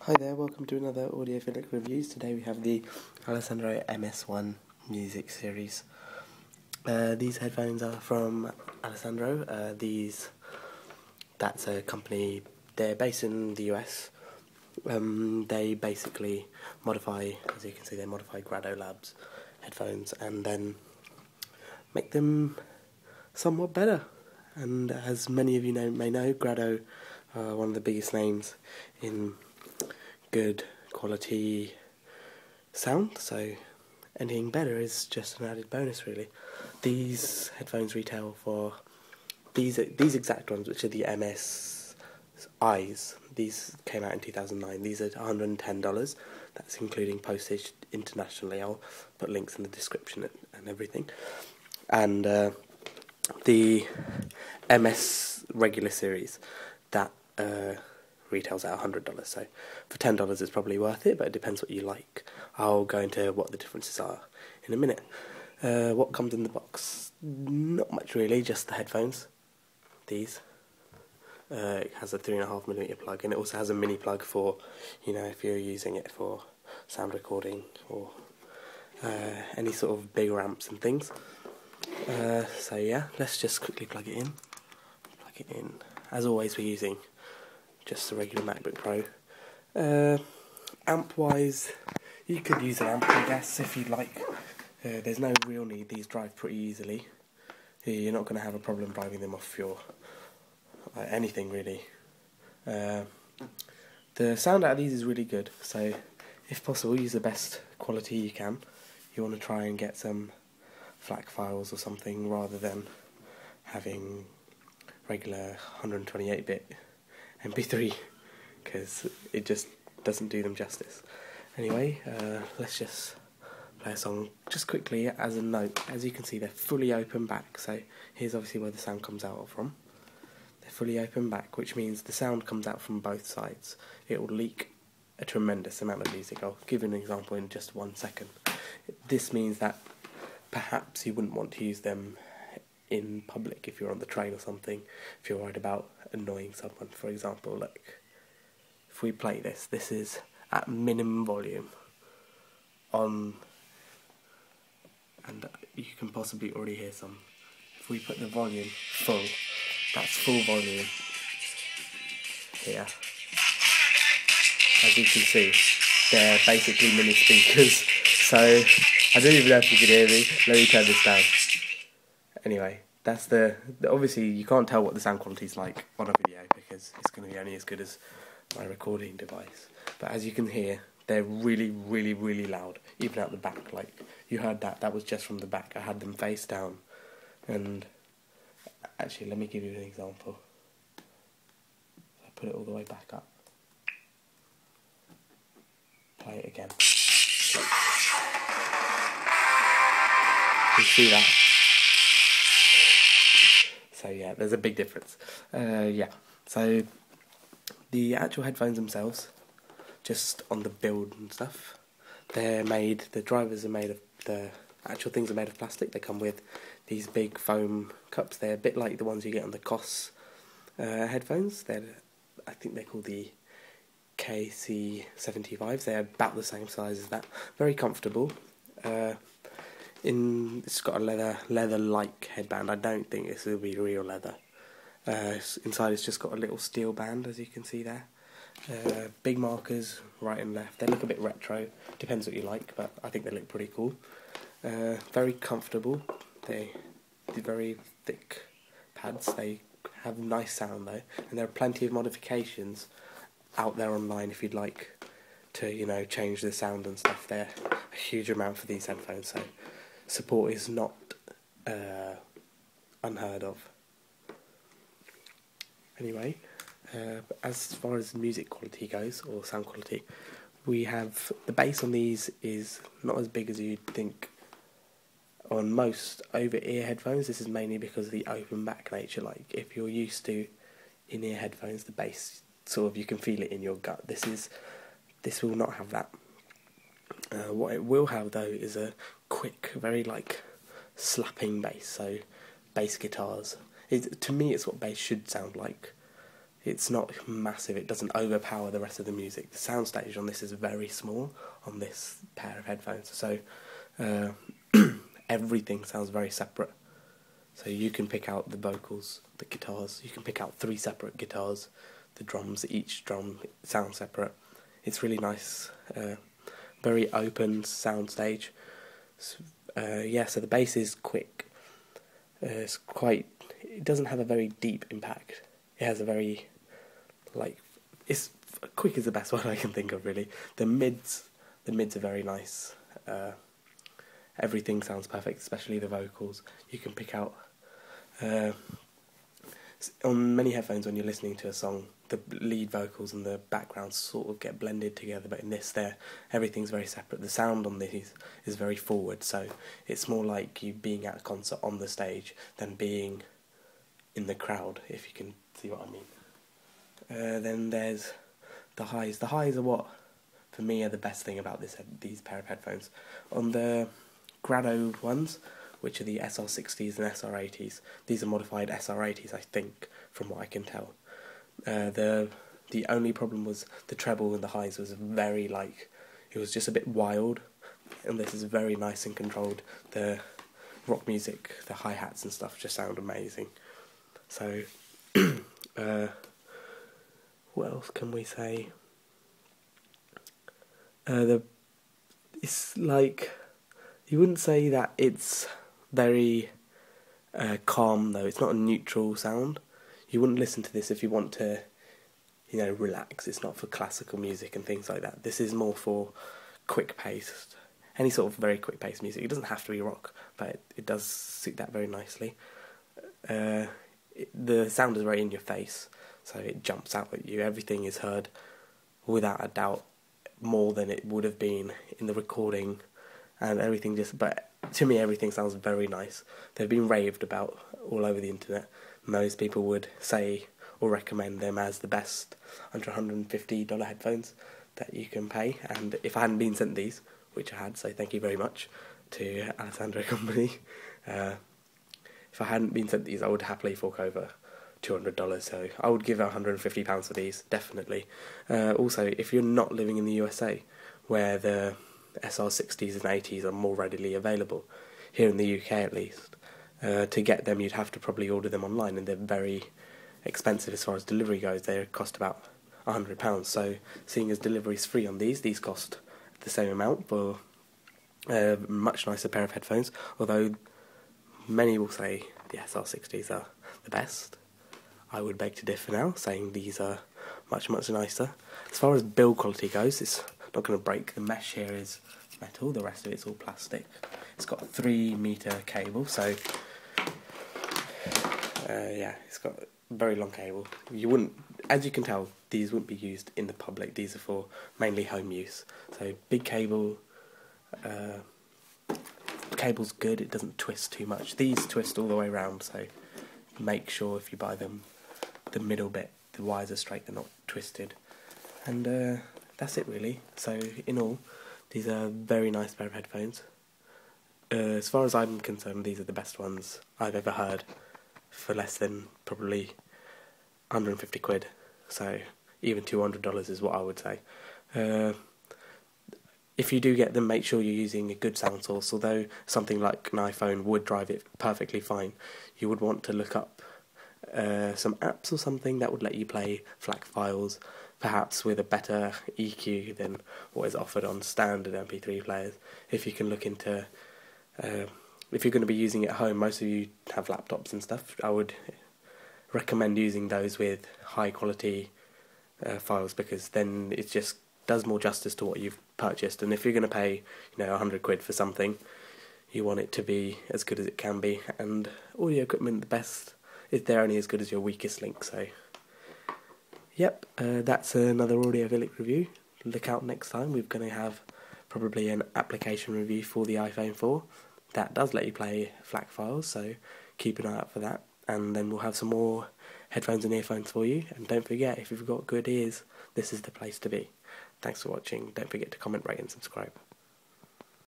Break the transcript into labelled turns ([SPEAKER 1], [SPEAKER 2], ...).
[SPEAKER 1] Hi there, welcome to another audiophilic reviews. Today we have the Alessandro MS1 music series. These headphones are from Alessandro. That's a company, they're based in the US. They basically modify, as you can see, they modify Grado Labs headphones and then make them somewhat better. And as many of you may know, Grado are one of the biggest names in good quality sound, so anything better is just an added bonus, really. These headphones retail for these exact ones, which are the MS1is. These came out in 2009. These are $110. That's including postage internationally. I'll put links in the description and everything. And the MS regular series, that retails at $100, so for $10 it's probably worth it, but it depends what you like. I'll go into what the differences are in a minute. What comes in the box? Not much really, just the headphones. These. It has a 3.5mm plug, and it also has a mini plug for, if you're using it for sound recording or any sort of bigger amps and things. So yeah, let's just quickly plug it in. As always, we're using just the regular MacBook Pro. Amp-wise, you could use an amp, I guess, if you'd like. There's no real need. These drive pretty easily. You're not going to have a problem driving them off your anything, really. The sound out of these is really good, so if possible, use the best quality you can. You want to try and get some FLAC files or something rather than having regular 128-bit MP3, because it just doesn't do them justice. Anyway, let's just play a song. Just quickly, as a note, as you can see, they're fully open back, so here's obviously where the sound comes out from. They're fully open back, which means the sound comes out from both sides. It will leak a tremendous amount of music. I'll give you an example in just 1 second. This means that perhaps you wouldn't want to use them in public if you're on the train or something, if you're worried about annoying someone, for example. Like, if we play this is at minimum volume on, and you can possibly already hear some. If we put the volume full, that's full volume here. As you can see, they're basically mini speakers, so I don't even know if you can hear me. Let me turn this down. Anyway, that's obviously you can't tell what the sound quality is like on a video because it's going to be only as good as my recording device. But as you can hear, they're really, really, really loud, even out the back. Like, you heard that was just from the back. I had them face down. And actually, let me give you an example. I put it all the way back up. Play it again. You see that? So yeah, there's a big difference. So the actual headphones themselves, just on the build and stuff, the drivers are made of, the actual things are made of plastic. They come with these big foam cups. They're a bit like the ones you get on the COS headphones. I think they're called the KC75s. They're about the same size as that. Very comfortable. It's got a leather-like headband. I don't think this will be real leather. Inside it's just got a little steel band, as you can see there. Big markers right and left. They look a bit retro. Depends what you like, but I think they look pretty cool. Very comfortable. They're very thick pads. They have nice sound though, and there are plenty of modifications out there online if you'd like to, change the sound and stuff. They're a huge amount for these headphones, so support is not unheard of. Anyway, as far as music quality goes, or sound quality, we have the bass on these is not as big as you'd think on most over-ear headphones. This is mainly because of the open back nature. Like, if you're used to in-ear headphones, the bass you can feel it in your gut. This will not have that. What it will have though is a quick, very slapping bass. So bass guitars. To me, it's what bass should sound like. it's not massive, it doesn't overpower the rest of the music. The soundstage on this is very small on this pair of headphones, so everything sounds very separate. So you can pick out the vocals, the guitars, you can pick out 3 separate guitars, the drums, each drum sounds separate. It's really nice, very open soundstage. So, so the bass is quick. It doesn't have a very deep impact. It has a very, it's quick is the best word I can think of, really. The mids are very nice. Everything sounds perfect, especially the vocals. You can pick out, on many headphones when you're listening to a song, the lead vocals and the background sort of get blended together, but in this everything's very separate. The sound on this is very forward, so it's more like you being at a concert on the stage than being in the crowd, if you can see what I mean. Then there's the highs. The highs are what, for me, are the best thing about these pair of headphones. On the Grado ones, which are the SR60s and SR80s, these are modified SR80s, I think, from what I can tell. The only problem was the treble and the highs was very, it was just a bit wild, and this is very nice and controlled. The rock music, the hi-hats and stuff just sound amazing. So, what else can we say? It's you wouldn't say that it's very calm, though. It's not a neutral sound. You wouldn't listen to this if you want to, relax. It's not for classical music and things like that. This is more for quick-paced, any sort of very quick-paced music. It doesn't have to be rock, but it does suit that very nicely. The sound is very in your face, so it jumps out at you. Everything is heard without a doubt more than it would have been in the recording, and everything but to me everything sounds very nice. They've been raved about all over the internet. Most people would say or recommend them as the best under $150 headphones that you can pay, and if I hadn't been sent these, which I had, so thank you very much to Alessandro company, if I hadn't been sent these I would happily fork over $200, so I would give £150 for these, definitely. Also, if you're not living in the USA, where the SR60s and 80s are more readily available, here in the UK at least, to get them you'd have to probably order them online, and they're very expensive as far as delivery goes. They cost about £100, so seeing as delivery's free on these cost the same amount for a much nicer pair of headphones, although many will say the SR60s are the best. I would beg to differ now, saying these are much, much nicer. As far as build quality goes, it's not going to break. The mesh here is metal, the rest of it's all plastic. It's got a 3-metre cable, so it's got a very long cable. You wouldn't, as you can tell, these wouldn't be used in the public. These are for mainly home use. So big cable, the cable's good, it doesn't twist too much. These twist all the way around, so make sure if you buy them, the middle bit, the wires are straight, they're not twisted. And that's it really. So in all, these are a very nice pair of headphones. As far as I'm concerned, these are the best ones I've ever heard for less than probably 150 quid. So even $200 is what I would say. If you do get them, make sure you're using a good sound source. Although something like an iPhone would drive it perfectly fine, you would want to look up some apps or something that would let you play FLAC files, perhaps with a better EQ than what is offered on standard MP3 players. If you can look into, if you're going to be using it at home, most of you have laptops and stuff, I would recommend using those with high quality files, because then it just does more justice to what you've purchased. And if you're going to pay, 100 quid for something, you want it to be as good as it can be. And audio equipment, the best, they're only as good as your weakest link. So, yep, that's another Audiophilic review. Look out next time. We're going to have probably an application review for the iPhone 4 that does let you play FLAC files, so keep an eye out for that. And then we'll have some more headphones and earphones for you. And don't forget, if you've got good ears, this is the place to be. Thanks for watching. Don't forget to comment, rate and subscribe.